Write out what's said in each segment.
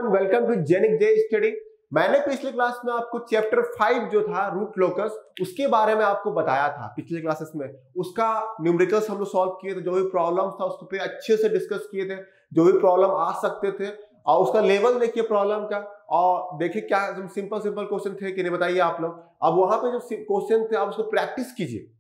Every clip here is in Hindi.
एवरीवन, वेलकम टू जेनिक जे स्टडी। मैंने पिछले क्लास में आपको चैप्टर 5 जो था रूट लोकस उसके बारे में आपको बताया था। पिछले क्लासेस में उसका न्यूमेरिकल्स हम लोग सॉल्व किए थे, जो भी प्रॉब्लम्स था उसको पे अच्छे से डिस्कस किए थे, जो भी प्रॉब्लम आ सकते थे और उसका लेवल देखिए प्रॉब्लम का, और देखिए क्या सिंपल क्वेश्चन थे कि नहीं बताइए आप लोग। अब वहां पे जो क्वेश्चन थे आप उसको प्रैक्टिस कीजिए,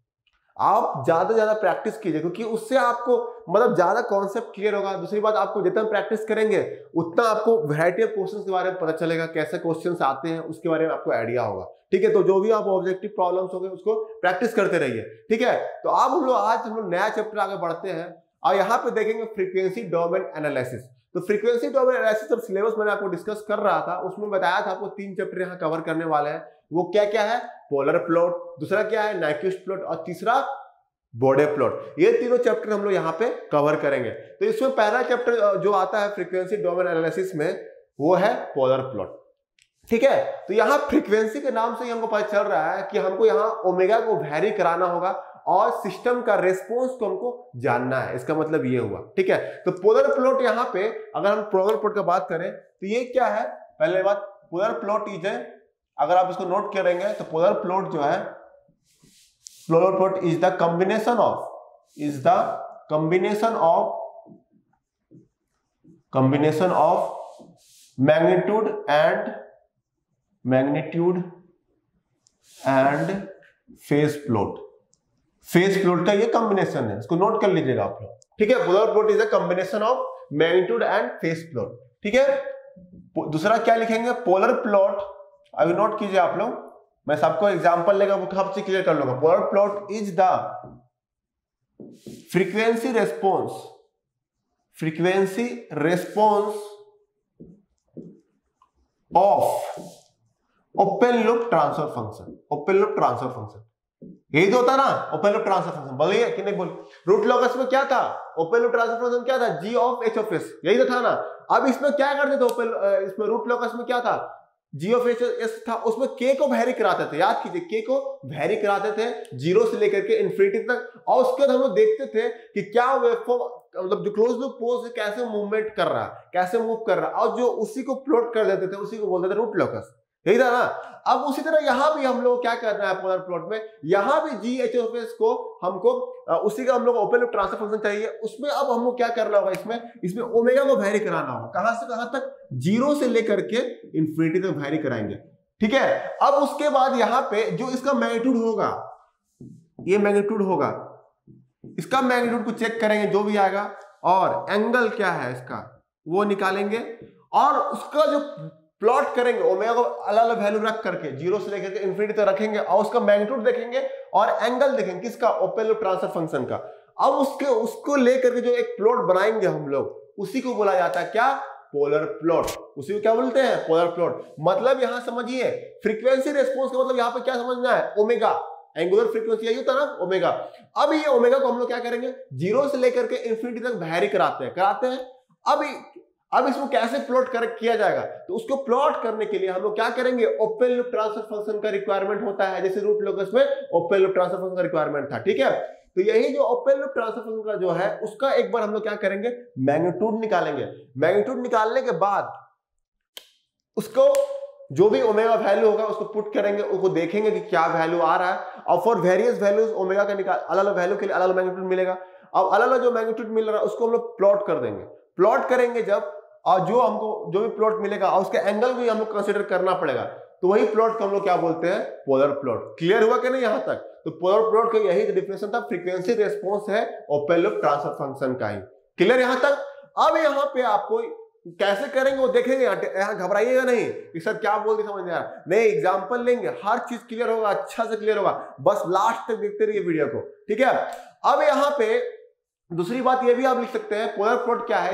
आप ज्यादा से ज्यादा प्रैक्टिस कीजिए, क्योंकि उससे आपको मतलब ज्यादा कॉन्सेप्ट क्लियर होगा। दूसरी बात, आपको जितना प्रैक्टिस करेंगे उतना आपको वैरायटी ऑफ क्वेश्चंस के बारे में पता चलेगा, कैसे क्वेश्चंस आते हैं उसके बारे में आपको आइडिया होगा। ठीक है, तो जो भी आप ऑब्जेक्टिव प्रॉब्लम्स होंगे उसको प्रैक्टिस करते रहिए। ठीक है, तो अब हम लोग नया चैप्टर आगे बढ़ते हैं और यहाँ पे देखेंगे फ्रीक्वेंसी डोमेन एनालिसिस। तो फ्रीक्वेंसी डोमेन एनालिसिस जब सिलेबस मैंने आपको डिस्कस कर रहा था उसमें बताया था आपको 3 चैप्टर यहाँ कवर करने वाले हैं। वो क्या क्या है? पोलर प्लॉट, दूसरा क्या है नाइक्विस्ट प्लॉट, और तीसरा बॉडे प्लॉट। ये तीनों चैप्टर हम लोग यहाँ पे कवर करेंगे। तो इसमें पहला चैप्टर जो आता है फ्रीक्वेंसी डोमेन एनालिसिस में वो है पोलर प्लॉट। ठीक है, तो यहाँ फ्रीक्वेंसी के नाम से ही हमको पता चल रहा है कि हमको यहाँ ओमेगा को वैरी कराना होगा और सिस्टम का रेस्पॉन्स को हमको जानना है। इसका मतलब ये हुआ। ठीक है, तो पोलर प्लॉट यहाँ पे अगर हम पोलर प्लॉट का बात करें तो ये क्या है? पहले बात, पोलर प्लॉट इज, अगर आप इसको नोट करेंगे तो पोलर प्लॉट जो है, polar plot is the combination of magnitude and phase plot। Phase plot का ये कॉम्बिनेशन है, इसको नोट कर लीजिएगा आप लोग। ठीक है, polar plot is a combination of magnitude and phase plot. ठीक है, दूसरा क्या लिखेंगे? पोलर प्लॉट, अभी नोट कीजिए आप लोग, मैं सबको एग्जांपल लेगा वो कब से क्लियर कर लूंगा। Polar plot is the frequency response of open loop transfer function. यही तो होता है ना ओपन लूप ट्रांसफर फंक्शन, बोलिए कि नहीं बोलिए। रूट लोकस में क्या था? ओपन लूप ट्रांसफर फंक्शन क्या था? g of h of s, यही तो था ना। अब इसमें क्या करते थे? इसमें रूट लोकस में क्या था? g ऑफ s था, उसमें k को वैरी कराते थे। याद कीजिए, k को वैरी कराते थे 0 से लेकर के इन्फिनिटी तक, और उसके बाद हम लोग देखते थे कि क्या वेवफॉर्म मतलब जो क्लोज लूप पोज कैसे मूवमेंट कर रहा है, कैसे मूव कर रहा है, और जो उसी को प्लॉट कर देते थे उसी को बोलते थे रूट लोकस। यही था ना। अब उसी तरह यहां भी हम लोग क्या करना है पोलर प्लॉट में, यहां भी g h ऑफ s को हमको उसी का हम लोग ओपन लूप ट्रांसफर फंक्शन चाहिए। उसमें अब हम लोग क्या करना होगा? इसमें ओमेगा को वैरी कराना होगा। कहां से कहां तक? 0 से लेकर के इन्फिनिटी तक वैरी कराएंगे। ठीक है, अब उसके बाद यहाँ पे जो इसका मैग्नीट्यूड होगा, ये मैग्नीट्यूड होगा, इसका मैग्नीट्यूड को चेक करेंगे जो भी आएगा, और एंगल क्या है इसका वो निकालेंगे, और उसका जो प्लॉट करेंगे ओमेगा को अलग अलग वैल्यू रख करके 0 से लेकर के इन्फिनिटी तक रखेंगे, और उसका मैग्नीट्यूड देखेंगे और एंगल देखेंगे किसका? ओपन लूप ट्रांसफर फंक्शन का। अब उसको लेकर के जो एक प्लॉट बनाएंगे हम लोग, उसी को बोला जाता है क्या? Polar plot. उसी को क्या बोलते हैं? Polar plot. मतलब यहां समझिए फ्रीक्वेंसी रेस्पॉन्स का मतलब यहां पे क्या समझना है? ओमेगा, एंगुलर फ्रीक्वेंसी, यही होता है ना ओमेगा। अब ये ओमेगा को हम लोग क्या करेंगे? 0 से लेकर के इन्फिनिटी तक वैरी कराते हैं। अब इसको कैसे प्लॉट किया जाएगा? तो उसको प्लॉट करने के लिए हम लोग क्या करेंगे? ओपन लूप ट्रांसफर फंक्शन का रिक्वायरमेंट होता है, जैसे रूट लोकस में ओपन लूप ट्रांसफर फंक्शन का रिक्वायरमेंट था। ठीक है, तो यही जो ओपन लूप ट्रांसफर फंक्शन का जो है उसका एक बार हम लोग क्या करेंगे? मैग्नीट्यूड निकालेंगे। मैग्नीट्यूड निकालने के बाद उसको जो भी ओमेगा वैल्यू होगा उसको पुट करेंगे, उसको देखेंगे कि क्या वैल्यू आ रहा है, और फॉर वेरियस वैल्यूज ओमेगा का अलग अलग वैल्यू के लिए अलग अलग मैग्नीट्यूड मिलेगा। अब अलग अलग जो मैग्नीट्यूड मिल रहा है उसको हम लोग प्लॉट कर देंगे। प्लॉट करेंगे जब, और जो हमको जो भी प्लॉट मिलेगा और उसका एंगल भी हम लोग कंसीडर करना पड़ेगा, तो वही प्लॉट को हम लोग क्या बोलते हैं? Polar plot. क्लियर हुआ कि नहीं यहां तक? तो पोलर प्लॉट का यही डेफिनेशन था, फ्रीक्वेंसी रेस्पॉन्स है ओपन लूप ट्रांसफर फंक्शन का ही। क्लियर यहां तक? अब यहां पे आपको कैसे करेंगे वो देखेंगे, यहां घबराइएगा नहीं कि सर क्या बोल रहे समझ नहीं आ रहा। नहीं, एग्जाम्पल लेंगे, हर चीज क्लियर होगा, अच्छा से क्लियर होगा, बस लास्ट तक देखते रहिए वीडियो को। ठीक है, अब यहाँ पे दूसरी बात ये भी आप लिख सकते हैं, पोलर प्लॉट क्या है,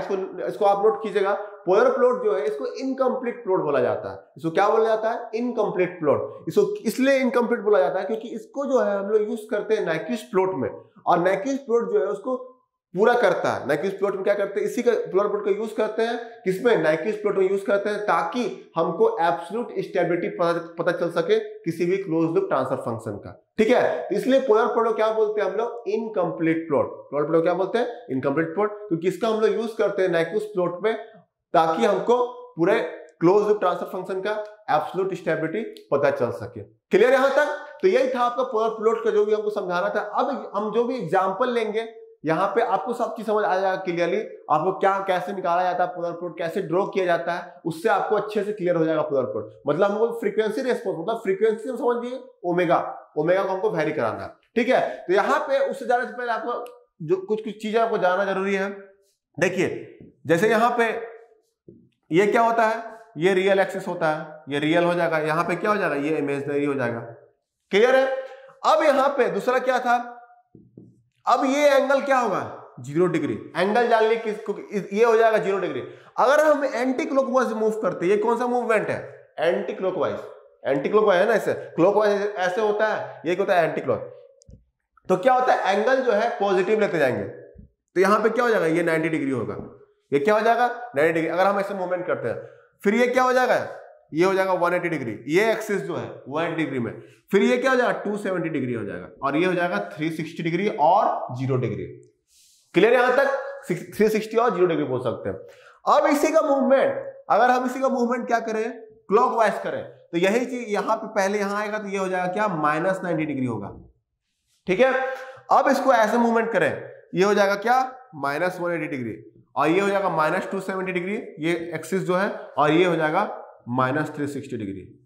इसको आप नोट कीजिएगा। पोलर प्लॉट जो है इसको इनकम्प्लीट प्लॉट बोला जाता है। इसको क्या बोला जाता है? Incomplete plot. इसको इसलिए इनकम्प्लीट बोला जाता है क्योंकि इसको जो है हम लोग यूज करते हैं नाइक्विस्ट प्लॉट में, और नाइक्विस्ट प्लॉट जो है उसको पूरा करता है। नाइक्विस्ट प्लॉट में क्या करते हैं? इसी का पोलर प्लॉट का यूज करते हैं। किसमें? नाइक्विस्ट प्लॉट में यूज करते हैं, ताकि हमको एब्सोल्यूट स्टेबिलिटी पता चल सके किसी भी क्लोज्ड लूप ट्रांसफर फंक्शन का। ठीक है, तो इसलिए पोलर प्लॉट को क्या बोलते हैं हम लोग? Incomplete plot. पोलर प्लॉट क्या बोलते हैं? इनकम्प्लीट प्लॉट, क्योंकि इसका हम लोग यूज करते हैं नाइक्विस्ट प्लॉट में, ताकि हमको पूरे क्लोज लूप ट्रांसफर फंक्शन का एब्सोल्यूट स्टेबिलिटी पता चल सके। क्लियर यहां तक? तो यही था आपका पोलर प्लॉट का जो भी हमको समझाना था। अब हम जो भी एग्जांपल लेंगे यहाँ पे आपको सब चीज समझ आ जाएगा क्लियरली, आपको क्या कैसे निकाला जाता है पोलर प्लॉट, कैसे ड्रॉ किया जाता है, उससे आपको अच्छे से क्लियर हो जाएगा पोलर प्लॉट। मतलब हमको फ्रीक्वेंसी रेस्पॉन्स, मतलब फ्रीक्वेंसी हम समझ लिए ओमेगा, ओमेगा को हमको वेरी कराना है, ठीक है। तो यहाँ पे उससे जाने से पहले आपको जो कुछ चीजें आपको जानना जरूरी है। देखिए जैसे यहाँ पे ये क्या होता है, ये रियल एक्सिस होता है, ये रियल हो जाएगा, यहाँ पे क्या हो जाएगा, ये इमेजिनरी हो जाएगा। क्लियर है? अब यहाँ पे दूसरा क्या था, अब ये एंगल क्या होगा, 0 डिग्री। एंगल जान ली किसको, ये हो जाएगा 0 डिग्री। अगर हम एंटी क्लॉकवाइज मूव करते हैं, ये कौन सा मूवमेंट है, एंटी क्लॉकवाइज। एंटी क्लॉकवाइज है ना, ऐसे क्लॉकवाइज ऐसे होता है, ये क्या होता है एंटी क्लॉक। तो क्या होता है, एंगल जो है पॉजिटिव लेते जाएंगे, तो यहां पे क्या हो जाएगा, ये 90 डिग्री होगा, ये क्या हो जाएगा 90 डिग्री। अगर हम ऐसे मूवमेंट करते हैं, फिर ये क्या हो जाएगा, ये हो जाएगा 180 डिग्री, ये एक्सिस जो है 180 डिग्री में, फिर ये क्या हो जाएगा 270 डिग्री हो जाएगा, और ये हो जाएगा 360 डिग्री और 0 डिग्री। क्लियर यहां तक, 360 और 0 डिग्री बोल सकते हैं। अब इसी का मूवमेंट, अगर हम इसी का मूवमेंट क्या करें, क्लॉकवाइज करें, तो यही चीज यहां पे पहले यहां आएगा, तो ये हो जाएगा क्या, -90 डिग्री होगा, ठीक है। अब इसको ऐसे मूवमेंट करें, ये हो जाएगा क्या, -180 डिग्री, और ये हो जाएगा -270 डिग्री, ये एक्सिस जो है, और ये हो जाएगा -360 डिग्री।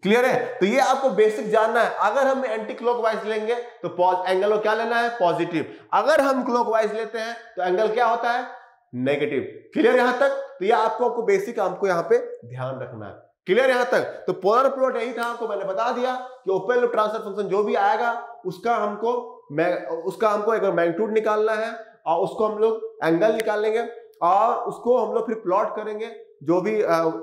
क्लियर है? तो ये आपको बेसिक जानना है। अगर हम एंटी क्लॉकवाइज लेंगे तो एंगल को क्या लेना है, पॉजिटिव। अगर हम क्लॉकवाइज लेते हैं तो एंगल क्या होता है, नेगेटिव। क्लियर यहां तक? तो ये आपको बेसिक हमको यहाँ पे ध्यान रखना है। क्लियर यहां तक? तो पोलर प्लॉट यही था, आपको मैंने बता दिया कि ओपन लूप ट्रांसफर फंक्शन जो भी आएगा उसका हमको एक मैग्नीट्यूड निकालना है, और उसको हम लोग एंगल निकालेंगे, और उसको हम लोग फिर प्लॉट करेंगे, जो भी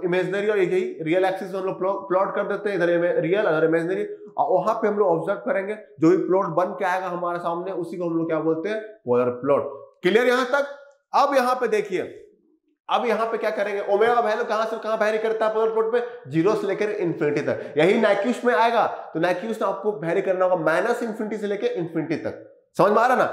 इमेजिनरी और यही रियल एक्सिस हम लोग प्लॉट कर देते हैं, इधर रियल और इमेजिनरी, और वहां पे हम लोग ऑब्जर्व करेंगे, जो भी प्लॉट बन के आएगा हमारे सामने उसी को हम लोग क्या बोलते हैं, पोलर प्लॉट। क्लियर यहां तक? अब यहाँ पे देखिए, अब यहाँ पे क्या करेंगे, ओमेगा का वैल्यू कहां से कहां वेरी करता है पोलर प्लॉट पे, 0 से लेकर इन्फिनिटी तक। यही नाइक्यूस में आएगा, तो नाइक्यूस में आपको वेरी करना होगा -इन्फिनिटी से लेकर इन्फिनिटी तक। समझ में आ रहा ना,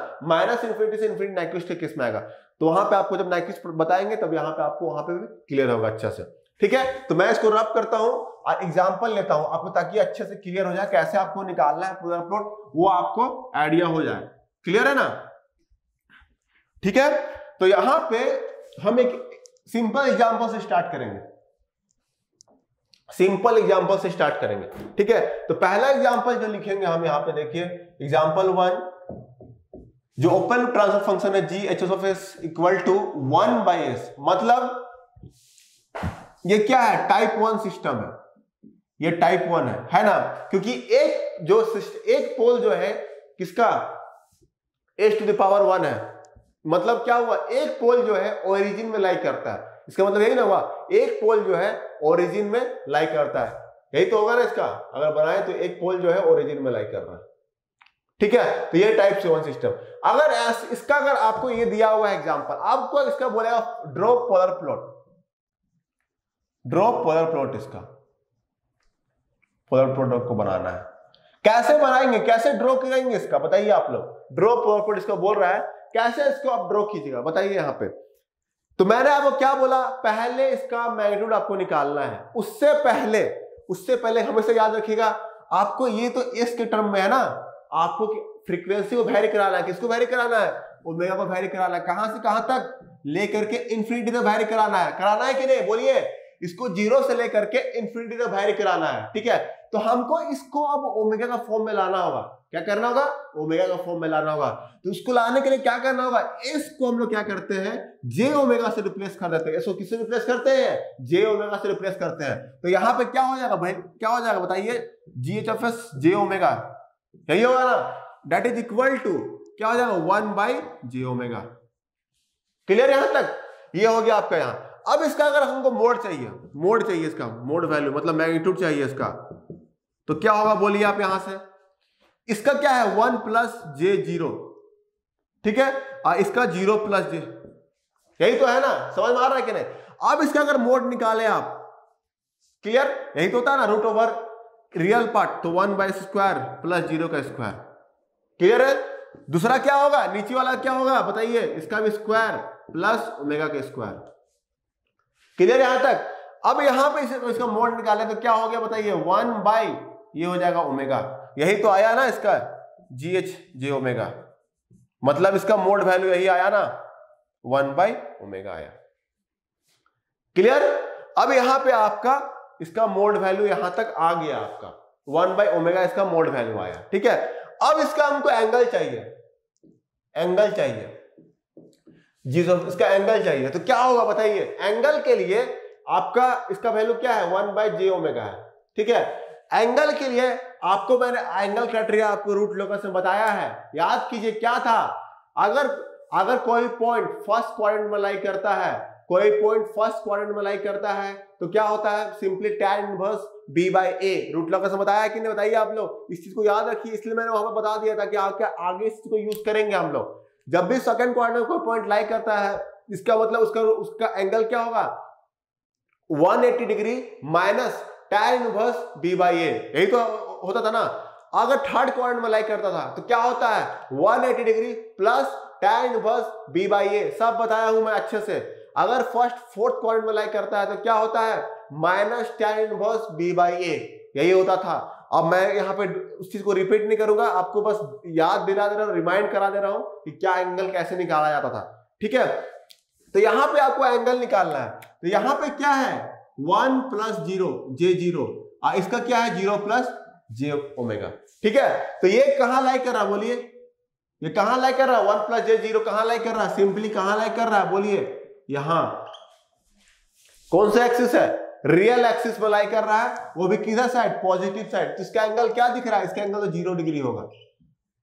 -इन्फिनिटी से इन्फिनिटी नाइक्यूस के केस में आएगा। तो वहां पे आपको जब नाइक्यूस बताएंगे तब यहाँ पे आपको वहां पे भी क्लियर होगा अच्छा से, ठीक है। तो मैं इसको रब करता हूं और एग्जांपल लेता हूं आपको, ताकि अच्छे से क्लियर हो जाए कैसे आपको निकालना है पोलर प्लॉट, वो आपको आइडिया हो जाए। क्लियर है ना, ठीक है। तो यहां पे हम एक सिंपल एग्जांपल से स्टार्ट करेंगे, सिंपल एग्जांपल से स्टार्ट करेंगे, ठीक है। तो पहला एग्जांपल जो लिखेंगे हम यहाँ पे देखिए, एग्जांपल 1, जो ओपन लूप ट्रांसफर फंक्शन है GHS इक्वल टू 1/s, मतलब ये क्या है, टाइप 1 सिस्टम है, ये टाइप 1 है ना, क्योंकि एक पोल जो है किसका, h⁻1 है। मतलब क्या हुआ, एक पोल जो है ओरिजिन में लाई करता है, इसका मतलब यही ना हुआ, एक पोल जो है ओरिजिन में लाई करता है, यही तो होगा ना इसका, अगर बनाए तो एक पोल जो है ओरिजिन में लाई कर रहा है, ठीक है। तो ये टाइप 1 सिस्टम। अगर इसका अगर आपको ये दिया हुआ है एग्जांपल, आपको इसका बोलेगा draw polar plot, draw polar plot, इसका पोलर प्लॉट आपको बनाना है। कैसे बनाएंगे, कैसे ड्रॉ करेंगे इसका, बताइए आप लोग। ड्रॉ पोलर प्लॉट इसको बोल रहा है, कैसे इसको आप ड्रॉ कीजिएगा, बताइए यहां पे। तो मैंने आपको क्या बोला, पहले इसका मैग्नीट्यूड आपको निकालना है, उससे पहले हमेशा याद रखिएगा, आपको ये तो एस के टर्म में है ना, आपको फ्रीक्वेंसी को वेरी कराना है, किसको वेरी कराना है, ओमेगा को वेरी कराना है, कहां से कहां तक, लेकर के इन्फिनिटी तक वेरी कराना है कि नहीं, बोलिए। इसको 0 से लेकर के इन्फिनिटी तक वेरी कराना है, ठीक है। तो हमको इसको अब ओमेगा का फॉर्म में लाना होगा, क्या करना होगा, ओमेगा का फॉर्म में लाना होगा। तो इसको लाने के लिए क्या करना होगा, इसको हम लोग क्या करते हैं, जे ओमेगा से रिप्लेस कर देते हैं। इसको किससे रिप्लेस करते हैं, जे ओमेगा से रिप्लेस करते हैं। तो यहाँ पे क्या हो जाएगा भाई, क्या हो जाएगा बताइए, GHS जे ओमेगा, यही होगा ना, दैट इज इक्वल टू क्या हो जाएगा, 1/j ओमेगा। क्लियर यहां तक, ये हो गया आपका यहाँ। अब इसका अगर हमको मोड चाहिए इसका मोड वैल्यू, मतलब मैग्नीट्यूड चाहिए इसका, तो क्या होगा बोलिए आप यहां से, इसका क्या है 1 + j0, ठीक है, और इसका 0 + j, यही तो है ना, समझ में आ रहा है कि नहीं। अब इसका अगर मोड निकाले आप, क्लियर, यही तो होता है ना, √ रियल पार्ट, तो 1/² + 0 का स्क्वायर। क्लियर है। दूसरा क्या होगा, नीचे वाला क्या होगा बताइए, इसका भी स्क्वायर प्लस ओमेगा का स्क्वायर। क्लियर यहां तक। अब यहां पे इसका मोड निकाले तो क्या हो गया बताइए, 1 बाई ये हो जाएगा ओमेगा, यही तो आया ना इसका GH जे ओमेगा, मतलब इसका मोड वैल्यू यही आया ना 1 बाई ओमेगा आया। क्लियर? अब यहां पे आपका इसका मोड वैल्यू यहां तक आ गया, आपका 1 बाई ओमेगा इसका मोड वैल्यू आया। ठीक है, अब इसका हमको एंगल चाहिए, एंगल चाहिए जी, इसका एंगल चाहिए। तो क्या होगा बताइए, एंगल के लिए आपका इसका वैल्यू क्या है 1 बाई जे ओमेगा है। ठीक है, एंगल के लिए आपको मैंने एंगल क्राइटेरिया आपको रूट लोकस में बताया है, याद कीजिए क्या था, अगर कोई पॉइंट फर्स्ट क्वाड्रेंट में लाई करता है, कोई पॉइंट फर्स्ट क्वाड्रेंट में लाई करता है तो क्या होता है, simply tan inverse b by a. Root locus में बताया कि नहीं बताइए आप लोग, इस चीज को याद रखिए, इसलिए मैंने वहां पर बता दिया था कि आगे इस चीज को यूज करेंगे हम लोग। जब भी सेकंड क्वाड्रेंट में कोई पॉइंट लाई करता है, इसका मतलब उसका एंगल क्या होगा 180 degree minus tan inverse b by A, यही तो होता था ना। अगर थर्ड क्वाड्रेंट में लाई करता था तो क्या होता है 180 degree plus tan inverse b by A, सब बताया हूं मैं अच्छे से। अगर फर्स्ट फोर्थ क्वाड्रेंट में लाई करता है तो क्या होता है minus tan inverse b by A, यही होता था। अब मैं यहाँ पे उस चीज को रिपीट नहीं करूंगा, आपको बस याद दिला दे रहा हूं, रिमाइंड करा दे रहा हूं कि क्या एंगल कैसे निकाला जाता था। ठीक है, तो यहां पे आपको एंगल निकालना है, तो यहां पे क्या है 1 प्लस 0 जे 0, इसका क्या है 0 प्लस जे ओमेगा। ठीक है, तो ये कहां लाई कर रहा है बोलिए, ये कहां लाई कर रहा है 1 प्लस जे 0 कहां लाई कर रहा है, सिंपली कहां लाई कर रहा है बोलिए, यहां कौन सा एक्सिस है, रियल एक्सिस में लाई कर रहा है, वो भी किधर साइड, पॉजिटिव साइड। तो इसका एंगल क्या दिख रहा है, इसका एंगल तो 0 डिग्री होगा,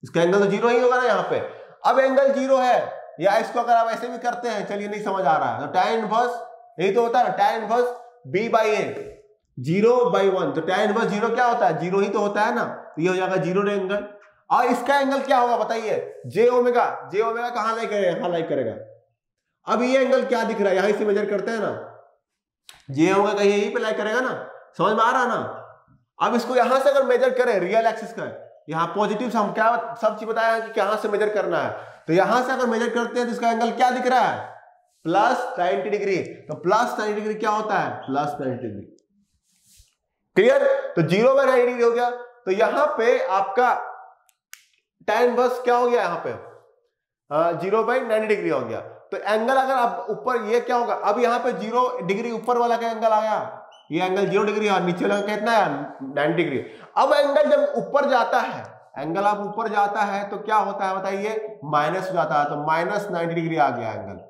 इसका एंगल तो 0 ही होगा ना यहाँ पे। अब एंगल 0 है, या इसको अगर आप ऐसे भी करते हैं, चलिए नहीं समझ आ रहा है, तो tan इनवर्स यही तो होता है ना, tan inverse b by A 0 by 1, तो tan इनवर्स 0 क्या होता है 0 ही तो होता है ना, तो ये हो जाएगा 0 एंगल। और इसका एंगल क्या होगा बताइए, जे ओमेगा कहां लाई करेगा, यहां लाई करेगा। अब ये एंगल क्या दिख रहा है, यहां से मेजर करते हैं ना, जे ओमेगा यहीं पे लाई करेगा ना, समझ में आ रहा है ना। अब इसको यहां से अगर मेजर करें रियल एक्सिस का, यहाँ पॉजिटिव से हम क्या सब चीज बताया है कि कहां से मेजर करना है, तो यहां से अगर मेजर करते हैं तो इसका एंगल क्या दिख रहा है प्लस 90 डिग्री, तो प्लस 90 डिग्री क्या होता है प्लस 90 डिग्री। क्लियर? तो 0 बाई 90 डिग्री हो गया, तो यहां पे आपका tan इनवर्स क्या हो गया, यहाँ पे 0 बाई 90 डिग्री हो गया। तो एंगल अगर आप ऊपर, ये क्या होगा, अब यहाँ पे 0 डिग्री ऊपर वाला का एंगल आया, ये एंगल 0 डिग्री और नीचे वाला कितना है 90 डिग्री। अब एंगल जब ऊपर जाता है, एंगल आप ऊपर जाता है तो क्या होता है बताइए, माइनस हो जाता है, तो माइनस 90 डिग्री आ गया एंगल,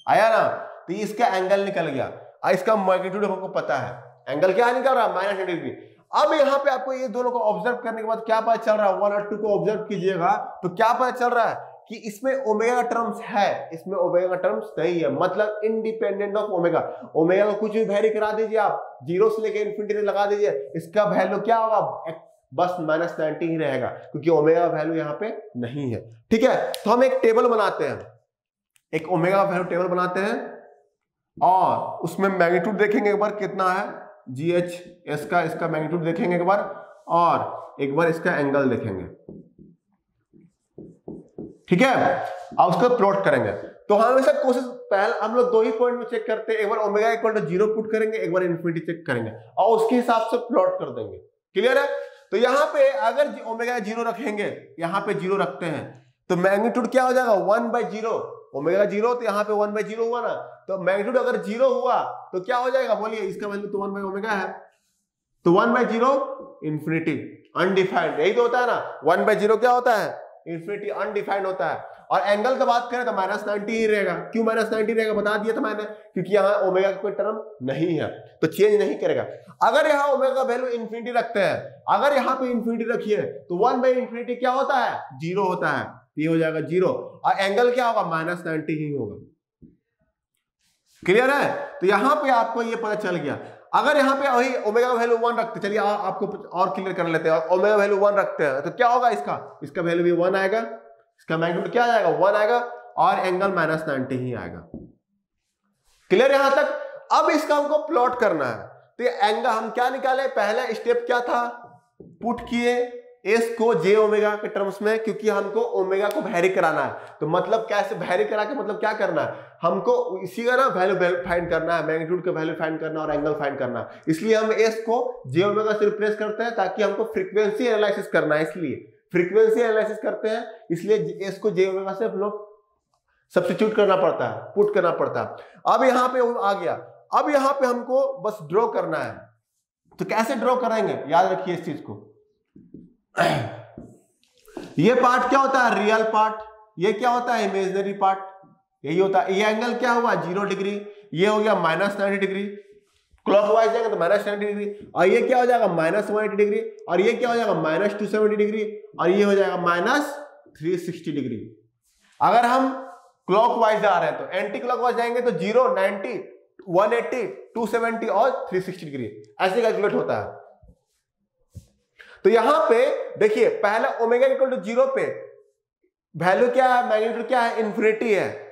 आया ना। तो इसका एंगल निकल गया, इसका मैग्नीट्यूड हमको पता है, एंगल क्या निकल रहा है माइनस 90 डिग्री। अब यहाँ पे आपको ये दोनों को ऑब्जर्व करने के बाद क्या पता चल रहा है, 1 और 2 को ऑब्जर्व कीजिएगा तो क्या पता चल रहा है कि इसमें ओमेगा टर्म्स है, इसमें ओमेगा टर्म्स नहीं है, मतलब इंडिपेंडेंट ऑफ ओमेगा। ओमेगा को कुछ भी वैरी करा दीजिए आप, 0 से लेकर इन्फिनिटी तक लगा दीजिए, इसका वैल्यू क्या होगा बस माइनस 90 ही रहेगा, क्योंकि ओमेगा वैल्यू यहाँ पे नहीं है। ठीक है, तो हम एक टेबल बनाते हैं, एक ओमेगा वैल्यू टेबल बनाते हैं और उसमें मैग्नीट्यूड देखेंगे एक बार कितना है GH का, इसका मैग्नीट्यूड देखेंगे एक बार, और एक बार इसका एंगल देखेंगे। ठीक है, अब उसको प्लॉट करेंगे। तो हमेशा कोशिश पहले हम लोग 2 ही पॉइंट में चेक करते हैं, एक बार ओमेगा इक्वल टू 0 पुट करेंगे, एक बार इन्फिनिटी चेक करेंगे और उसके हिसाब से प्लॉट कर देंगे। क्लियर है? तो यहाँ पे अगर ओमेगा 0 रखेंगे, यहाँ पे 0 रखते हैं, तो मैग्नीट्यूड क्या हो जाएगा 1 बाई 0, ओमेगा 0 तो यहाँ पे 1 बाई 0 हुआ ना, तो मैग्नीट्यूड अगर 0 हुआ तो क्या हो जाएगा बोलिए, इसका वैल्यू तो 1 बाई ओमेगा है, तो 1 बाई 0 इन्फिनिटी अनडिफाइंड, यही तो होता है ना, 1 बाई 0 क्या होता है इन्फिनिटी अनडिफाइंड होता है। और एंगल की बात करें तो माइनस 90 ही रहेगा। क्यों माइनस 90 रहेगा बता दिया था मैंने, क्योंकि यहाँ ओमेगा का कोई टर्म नहीं है तो चेंज नहीं करेगा। अगर यहाँ ओमेगा का वैल्यू इन्फिनिटी रखते हैं, अगर यहाँ पे इन्फिनिटी रखिए तो 1 बाई इन्फिनिटी क्या होता है 0 होता है, ये हो जाएगा 0 और एंगल क्या होगा माइनस 90 ही होगा। क्लियर है? तो यहाँ पे आपको ये पता चल गया। अगर यहाँ पे वही ओमेगा का वैल्यू 1 रखते, चलिए आपको और क्लियर कर लेते हैं, ओमेगा वैल्यू 1 रखते हैं तो क्या होगा, इसका वैल्यू भी 1 आएगा, इसका मैग्नीट्यूड क्या आएगा 1 आएगा और एंगल माइनस 90 ही आएगा। क्लियर यहां तक? अब इसका हमको प्लॉट करना है, तो एंगल हम क्या निकाले, पहला स्टेप क्या था, पुट किए एस को जे ओमेगा के टर्म्स में, क्योंकि हमको ओमेगा को वैरी कराना है। तो मतलब कैसे वैरी करा के मतलब क्या करना है, हमको इसी का ना वैल्यू फाइंड करना है, मैग्नीट्यूड का वैल्यू फाइंड करना और एंगल फाइंड करना। इसलिए हम एस को जे ओमेगा से रिप्लेस करते हैं ताकि हमको फ्रीक्वेंसी एनालिसिस करना है, इसलिए फ्रीक्वेंसी एनालिसिस करते हैं, इसलिए एस को जे ओमेगा से हम लोग सब्स्टिट्यूट करना पड़ता है, पुट करना पड़ता है। अब यहाँ पे आ गया, अब यहाँ पे हमको बस ड्रॉ करना है। तो कैसे ड्रॉ करेंगे, याद रखिए इस चीज को। ये पार्ट क्या होता है, रियल पार्ट, ये क्या होता है, इमेजिनरी पार्ट, यही होता है। ये एंगल क्या हुआ, 0 डिग्री, ये हो गया -90 डिग्री, क्लॉकवाइज जाएगा तो -90 डिग्री, और ये क्या हो जाएगा -180 डिग्री, और ये क्या हो जाएगा -270 डिग्री, और ये हो जाएगा -360 डिग्री। अगर हम क्लॉकवाइज जा रहे हैं तो एंटी क्लॉकवाइज जाएंगे तो 0, 90, 180, 270 और 360 डिग्री ऐसे कैलकुलेट होता है। तो यहां पे देखिए पहले ओमेगा इक्वल टू 0 पे वैल्यू क्या है, मैग्नीट्यूड क्या है, इन्फिनिटी है।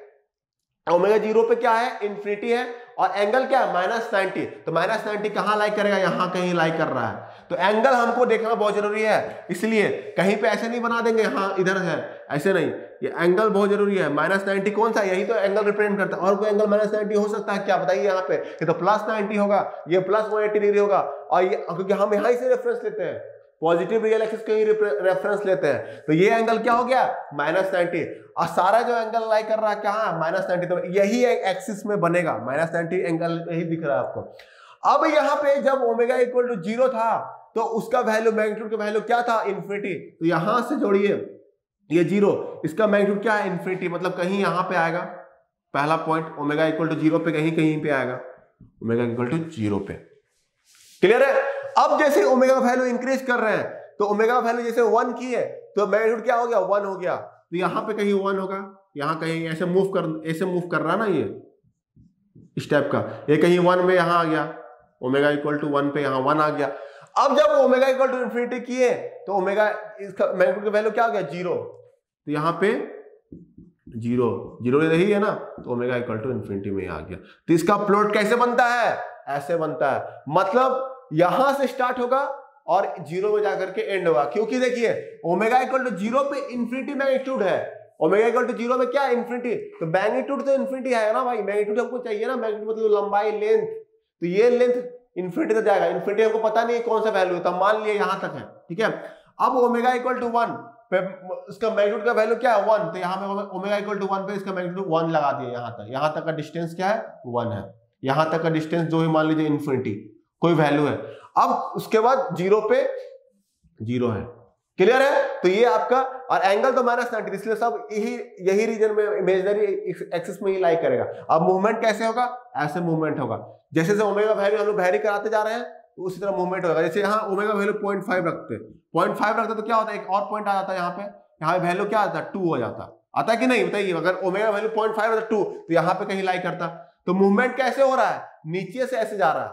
ओमेगा 0 पे क्या है, इन्फिनिटी है, और एंगल क्या है, -90। तो -90 कहां लाई करेगा, यहां कहीं लाई कर रहा है। तो एंगल हमको देखना बहुत जरूरी है, इसलिए कहीं पे ऐसे नहीं बना देंगे हाँ इधर है, ऐसे नहीं, ये एंगल बहुत जरूरी है। -90 कौन सा, यही तो एंगल रिप्रेजेंट करता है। और कोई एंगल -90 हो सकता है क्या, बताइए यहाँ पे, ये तो +90 होगा, ये +180 डिग्री होगा, और ये क्योंकि हम यहां से रेफरेंस लेते हैं, पॉजिटिव रियल एक्सिस का ही रेफरेंस लेते हैं। तो ये एंगल क्या हो गया, -90, और सारा जो एंगल लाई कर रहा है क्या है, -90, तो यही एक्सिस में बनेगा, -90 एंगल यही दिख रहा है आपको। अब यहाँ पे जब ओमेगा इक्वल टू 0 था तो उसका वैल्यू, मैग्नीट्यूड का वैल्यू क्या था, इन्फिनिटी। तो यहां से जोड़िए ये 0, इसका मैग्नीट्यूड क्या है, इन्फिनिटी, मतलब कहीं यहां पे आएगा पहला पॉइंट, ओमेगा इक्वल टू 0 पे कहीं पे आएगा, ओमेगा इक्वल टू 0 पे। क्लियर है। अब जैसे ओमेगा वैल्यू इंक्रीज कर रहे हैं तो ओमेगा वैल्यू जैसे 1 की है तो मैग्नीट्यूड क्या हो गया, 1 हो गया। तो यहां पे कहीं 1 होगा, यहां कहीं ऐसे मूव कर रहा है ना, ये इस टाइप का, ये कहीं 1 में यहां आ गया, ओमेगा इक्वल टू 1 पे यहां 1 आ गया। अब जब ओमेगा इक्वल टू इन्फिनिटी किए तो ओमेगा इसका मैग्नीट्यूड का वैल्यू क्या हो गया, 0। तो यहां पे 0 रही है ना, तो ओमेगा इक्वल टू इन्फिनिटी में आ गया। तो इसका प्लॉट कैसे बनता है, ऐसे बनता है, मतलब यहां से स्टार्ट होगा और 0 में जाकर के एंड होगा। क्योंकि देखिए ओमेगा इक्वल टू 0 पे इन्फिनिटी मैग्नीट्यूड है, ओमेगा इक्वल टू 0 में क्या है, इन्फिनिटी, तो मैग्नीट्यूड तो इन्फिनिटी है ना भाई, मैग्नीट्यूड हमको चाहिए ना, मैग्नीट्यूड मतलब लंबाई, लेंथ, तो ये लेंथ इन्फिनिटी तक जाएगा। इन्फिनिटी हमको पता नहीं है कौन सा वैल्यू है, तो मान लिया यहां तक है, ठीक है। अब ओमेगा इक्वल टू 1 पे इसका मैग्नीट्यूड का वैल्यू क्या है, 1, तो यहां पे ओमेगा इक्वल टू 1 पे इसका मैग्नीट्यूड 1 लगा दिया, यहां तक का डिस्टेंस क्या है, 1 है, यहां तक का डिस्टेंस जो है मान लीजिए इन्फिनिटी कोई वैल्यू है। अब उसके बाद 0 पे 0 है, क्लियर है। तो ये आपका, और एंगल तो -90, इसलिए सब यही रीजन में इमेजिनरी एक्सिस में ही लाई करेगा। अब मूवमेंट कैसे होगा, ऐसे मूवमेंट होगा, जैसे जैसे ओमेगा वैल्यू हम लोग वैरी कराते जा रहे हैं तो उसी तरह मूवमेंट होगा। जैसे यहाँ ओमेगा वैल्यू 0.5 रखते हैं, 0.5 रखते तो क्या होता है, एक और पॉइंट आ जाता है यहाँ पे वैल्यू क्या आता है, 2 हो जाता, आता कि नहीं बताइए। अगर ओमेगा वैल्यू 0.5 है तो 2, तो यहाँ पे कहीं लाई करता। तो मूवमेंट कैसे हो रहा है, नीचे से ऐसे जा रहा है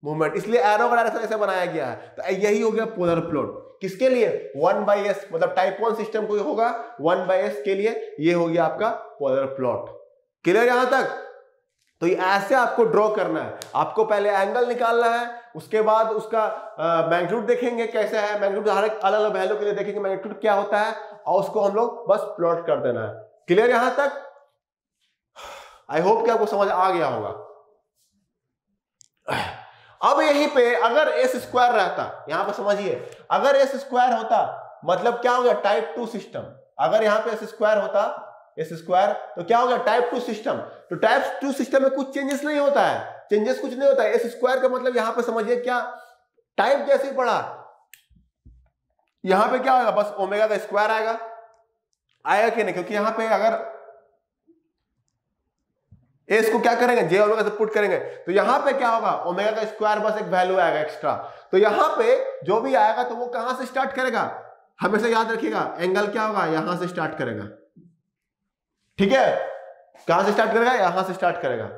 मूवमेंट, इसलिए एरो का डायरेक्शन ऐसे बनाया गया है। तो यही हो गया पोलर प्लॉट, किसके लिए, 1/s, मतलब टाइप 1 सिस्टम को होगा 1/s के लिए, ये हो गया आपका पोलर प्लॉट। क्लियर यहां तक। तो ये ऐसे आपको ड्रॉ करना है, आपको पहले एंगल निकालना है, उसके बाद उसका मैग्नीट्यूड देखेंगे कैसे है, मैग्नीट्यूड हर एक अलग अलग वैल्यू के लिए देखेंगे मैग्नीट्यूड क्या होता है, और उसको हम लोग बस प्लॉट कर देना है। क्लियर यहां तक। आई होप कि आपको समझ आ गया होगा। अब यहीं पे अगर एस स्क्वायर रहता, यहां पर समझिए, अगर एस स्क्वायर होता मतलब क्या हो गया, टाइप 2 सिस्टम। अगर यहां पे एस स्क्वायर होता, एस स्क्वायर, तो क्या हो गया, टाइप 2 सिस्टम। तो टाइप 2 सिस्टम में कुछ चेंजेस नहीं होता है, चेंजेस कुछ नहीं होता है। एस स्क्वायर का मतलब यहां पे समझिए क्या, टाइप जैसे ही पढ़ा, यहां पे क्या होगा, बस ओमेगा का स्क्वायर आएगा कि नहीं, क्योंकि यहां पे अगर एस को क्या करेंगे, जे ओमेगा से पुट करेंगे, तो यहां पे क्या होगा, ओमेगा का स्क्वायर बस एक वैल्यू आएगा एक्स्ट्रा। तो यहां पे जो भी आएगा तो वो कहां से स्टार्ट करेगा, हमेशा याद रखिएगा, एंगल क्या होगा, यहां से स्टार्ट करेगा, ठीक है। कहां से स्टार्ट करेगा, यहां से स्टार्ट करेगा।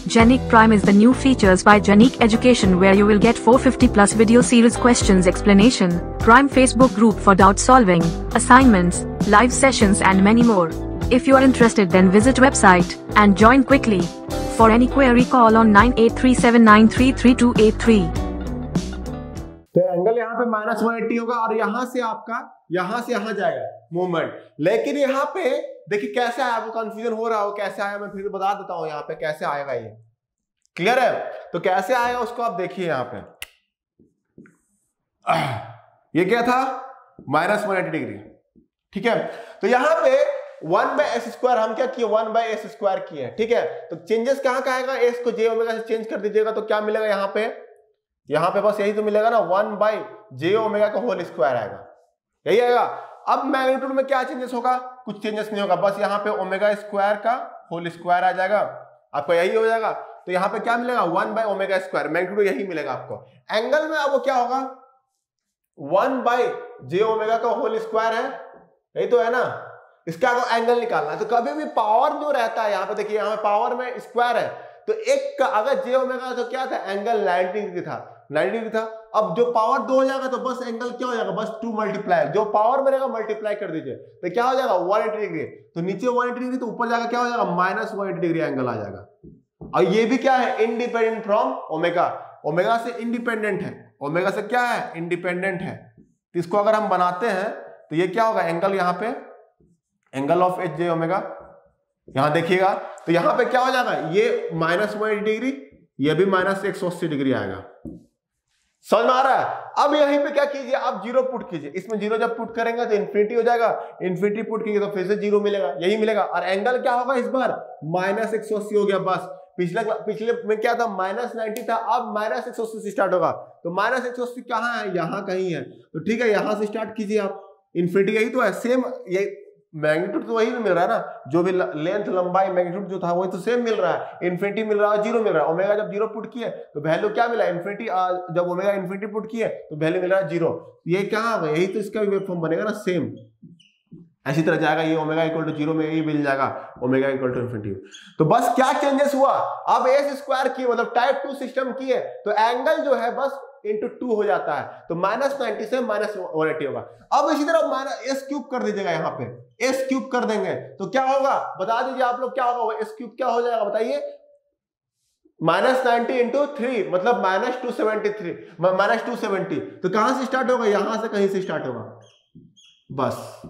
Genic Prime is the new features by Genic Education, where you will get 450+ video series questions explanation, Prime Facebook group for doubt solving, assignments, live sessions and many more. If you are interested, then visit website and join quickly. For any query, call on 9837933283. तो एंगल यहाँ पे -180 होगा और यहां से आपका यहां से यहां जाएगा मूवमेंट। लेकिन यहाँ पे देखिए कैसे आया, आपको कंफ्यूजन हो रहा हो कैसे आया, मैं फिर बता देता हूं यहाँ पे कैसे आएगा। ये क्लियर है? तो कैसे आएगा उसको आप देखिए यहाँ पे। ये क्या था? -180 डिग्री। ठीक है, तो यहाँ पे 1/s² हम क्या किए? 1/s² किए। ठीक है, तो चेंजेस कहाँ का आएगा? s को j ओमेगा से चेंज कर दीजिएगा तो क्या मिलेगा यहाँ पे? यहाँ पे बस यही तो मिलेगा ना, 1/j ओमेगा का होल स्क्वायर आएगा, यही आएगा। अब मैग्नीट्यूड में क्या चेंजेस होगा? कुछ चेंजेस नहीं होगा, बस यहाँ पे ओमेगा स्क्वायर का होल स्क्वायर आ जाएगा, आपका यही हो जाएगा। तो यहाँ पे क्या मिलेगा? 1/ω², मैग्नीट्यूड यही मिलेगा आपको। एंगल में अब वो क्या होगा? 1/j ओमेगा का होल स्क्वायर है, यही तो है ना। इसका आपको एंगल निकालना है। तो कभी भी पावर जो रहता है यहाँ पे देखिए, यहाँ पे पावर में स्क्वायर है तो एक का अगर j ओमेगा तो क्या था? एंगल 90 डिग्री था, 90 डिग्री था। अब जो पावर 2 हो जाएगा तो बस एंगल क्या हो जाएगा? बस 2 मल्टीप्लाई, जो पावर में रहेगा मल्टीप्लाई कर दीजिए तो क्या हो जाएगा? 180 डिग्री। तो नीचे 180 डिग्री तो ऊपर जाकर क्या हो जाएगा? -180 डिग्री एंगल आ जाएगा। और ये भी क्या है? इंडिपेंडेंट फ्रॉम ओमेगा, ओमेगा से इंडिपेंडेंट है, ओमेगा से क्या है? इंडिपेंडेंट है। तो इसको अगर हम बनाते हैं तो ये क्या होगा? एंगल यहाँ पे angle of H J omega, यहां देखिएगा तो यहां पे क्या हो जाएगा? ये -180 डिग्री, ये भी -180 डिग्री आएगा। समझ में आ रहा है? अब यहीं पे क्या कीजिए? आप 0 पुट कीजिए, इसमें 0 जब पुट करेंगे तो इन्फिनिटी हो जाएगा, इन्फिनिटी पुट कीजिए तो फिर से 0 मिलेगा, यही मिलेगा। और एंगल क्या होगा इस बार? -180 हो गया बस। पिछले में क्या था? -90 था, अब -180 से स्टार्ट होगा। तो -180 कहाँ है? यहाँ कहीं है। तो ठीक है, यहां से स्टार्ट कीजिए आप। इन्फिनिटी यही तो है, सेम ये मैग्नीट्यूड तो वही मिल रहा है ना, जो भी लेंथ लंबाई मैग्नीट्यूड जो था वही तो सेम मिल रहा है। इन्फिनिटी मिल रहा है, 0 मिल रहा है। ओमेगा जब 0 पुट किए तो वैल्यू क्या मिला? इन्फिनिटी। जब ओमेगा इन्फिनिटी पुट किए तो वैल्यू मिल रहा है 0। ये क्या होगा? यही तो इसका वेव फॉर्म बनेगा ना, सेम ऐसी तरह जाएगा। ये ओमेगा इक्वल टू 0 में यही मिल जाएगा, ओमेगा इक्वल टू इन्फिनिटी। तो बस क्या चेंजेस हुआ? अब s² किए मतलब टाइप 2 सिस्टम किए तो एंगल जो है बस इंटू 2 हो जाता है, तो -90 से -180 होगा। अब इसी तरह s³ कर दीजिएगा, यहाँ पे s³ कर देंगे तो क्या होगा? बता दीजिए आप लोग क्या होगा? s³ क्या हो जाएगा बताइए? -90 इंटू 3 मतलब -273, -270। तो कहां से स्टार्ट होगा? यहां से कहीं से स्टार्ट होगा बस।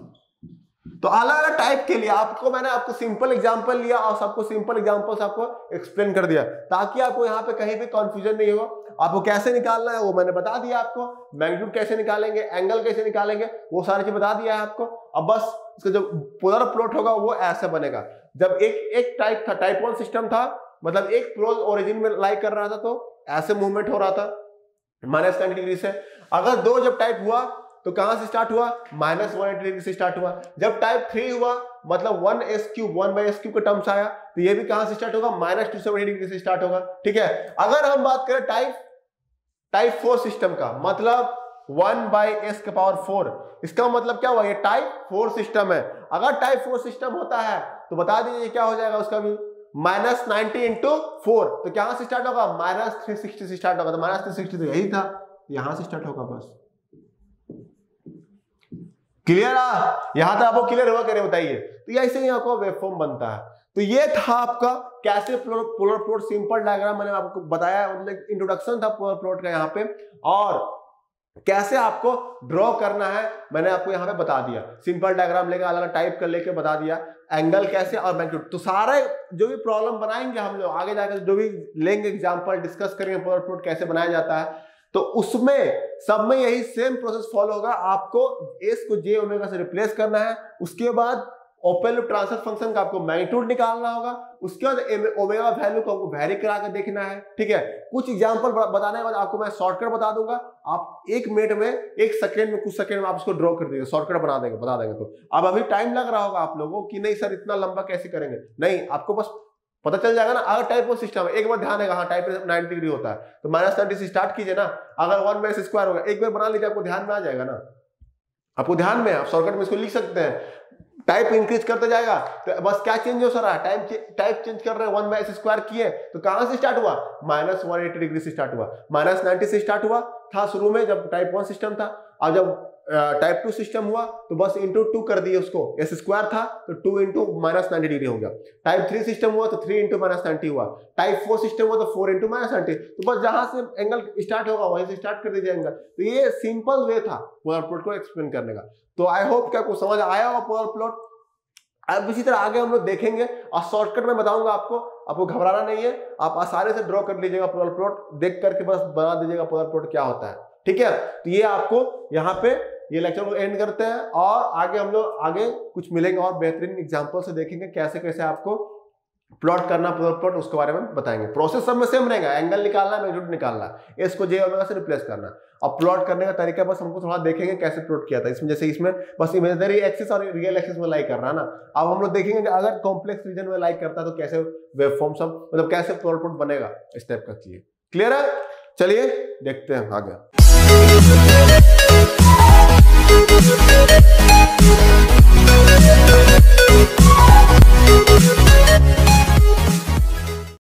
तो अलग अलग टाइप के लिए मैंने आपको सिंपल एग्जांपल लिया और सबको सिंपल एग्जांपल से आपको एक्सप्लेन कर दिया ताकि आपको यहाँ पे कहीं भी कंफ्यूजन नहीं हो। आपको कैसे निकालना है वो मैंने बता दिया आपको, मैग्नीट्यूड कैसे निकालेंगे, एंगल कैसे निकालेंगे, वो सारी चीज बता दिया है आपको। अब बस इसका जो पोलर प्लॉट होगा वो ऐसा बनेगा। जब एक टाइप था, टाइप 1 सिस्टम था, मतलब एक पोल ओरिजिन में लाई कर रहा था तो ऐसे मूवमेंट हो रहा था -90 डिग्री से। अगर 2 जब टाइप हुआ तो कहां से स्टार्ट हुआ? -180 डिग्री से स्टार्ट हुआ। जब टाइप 3 हुआ मतलब 1/s³ का टर्म्स आया तो ये भी कहां से स्टार्ट होगा? -270 डिग्री से स्टार्ट होगा। ठीक है, अगर हम बात करें टाइप 4 सिस्टम का, मतलब 1/s⁴, इसका मतलब क्या हुआ? ये टाइप 4 सिस्टम है। अगर टाइप 4 सिस्टम होता है तो बता दीजिए क्या हो जाएगा उसका भी? -90 इंटू 4 तो कहां से स्टार्ट होगा? -360 से स्टार्ट होगा। तो -360 तो यही था, यहां से स्टार्ट होगा बस। क्लियर? यहां तक आपको क्लियर हुआ करे बताइए? तो ऐसे ही आपको वेवफॉर्म बनता है। तो ये था आपका कैसे पोलर प्लॉट सिंपल डायग्राम मैंने आपको बताया, मतलब इंट्रोडक्शन था पोलर प्लॉट का यहाँ पे, और कैसे आपको ड्रॉ करना है मैंने आपको यहाँ पे बता दिया। सिंपल डायग्राम लेकर अलग टाइप कर लेके बता दिया, एंगल कैसे और मैग्नीट्यूड। तो सारे जो भी प्रॉब्लम बनाएंगे हम लोग आगे जाकर, जो भी लेंगे एग्जाम्पल, डिस्कस करेंगे पोलर प्लॉट कैसे बनाया जाता है, तो उसमें सब में यही सेम प्रोसेस फॉलो होगा। आपको s को j ओमेगा से रिप्लेस करना है, उसके बाद ओपन लूप ट्रांसफर फंक्शन का आपको मैग्नीट्यूड निकालना होगा, उसके बाद ओमेगा वैल्यू को आपको वेरी करा के देखना है। ठीक है, कुछ एग्जांपल बताने के बाद आपको मैं शॉर्टकट बता दूंगा, आप 1 मिनट में, 1 सेकंड में, कुछ सेकंड में आप इसको ड्रॉ कर देंगे, शॉर्टकट बता देंगे। तो अब अभी टाइम लग रहा होगा आप लोगों को कि नहीं सर इतना लंबा कैसे करेंगे, नहीं, आपको बस पता चल जाएगा ना। अगर टाइप 1 सिस्टम है, एक बार ध्यान है, हाँ टाइप 90 डिग्री होता है तो -90 से स्टार्ट कीजिए ना। अगर 1/s² होगा, एक बार बना लीजिए, आपको ध्यान में आ जाएगा ना, आपको ध्यान में, आप शॉर्टकट में इसको लिख सकते हैं। टाइप इंक्रीज करते जाएगा तो बस क्या चेंज हो रहा है? टाइप चेंज कर रहे हैं, 1/s² किए तो कहां से स्टार्ट हुआ? -180 डिग्री से स्टार्ट हुआ। -90 से स्टार्ट हुआ था शुरू में जब टाइप 1 सिस्टम था, और जब टाइप 2 सिस्टम हुआ तो बस इंटू 2 कर दिए उसको, एस स्क्वायर था तो 2 इंटू -90 डिग्री हो गया। टाइप 3 सिस्टम हुआ तो 3 इंटू -90 हुआ। टाइप 4 सिस्टम हुआ तो 4 इंटू -90। तो बस जहां से एंगल स्टार्ट होगा वहीं से स्टार्ट कर दीजिए एंगल। तो ये सिंपल वे था पोलर प्लॉट को एक्सप्लेन करने का। तो आई होप क्या आपको समझ आया होगा पोलर प्लॉट। अब इसी तरह आगे हम लोग देखेंगे और शॉर्टकट में बताऊंगा आपको घबराना नहीं है, आप आसानी से ड्रॉ कर लीजिएगा पोलर प्लॉट, देख करके बस बना दीजिएगा पोलर प्लॉट क्या होता है, ठीक है। तो ये आपको यहाँ पे ये लेक्चर को एंड करते हैं और आगे हम लोग आगे कुछ मिलेंगे और बेहतरीन एग्जांपल से देखेंगे कैसे कैसे आपको प्लॉट करना पोलर प्लॉट, उसके बारे में बताएंगे। प्रोसेस सब में सेम रहेगा, एंगल निकालना, मैग्नीट्यूड निकालना, एस को जे ओमेगा से रिप्लेस करना। अब प्लॉट करने का तरीका बस हमको थोड़ा देखेंगे कैसे प्लॉट किया था इसमें। जैसे इसमें बस इमेजिनरी एक्सिस और रियल एक्सिस में लाई कर रहा है ना। अब हम लोग देखेंगे कि अगर कॉम्प्लेक्स रीजन में लाई करता है तो कैसे वेवफॉर्म सब मतलब कैसे पोलर प्लॉट बनेगा, इस टाइप का चीज क्लियर है। चलिए देखते हैं आगे।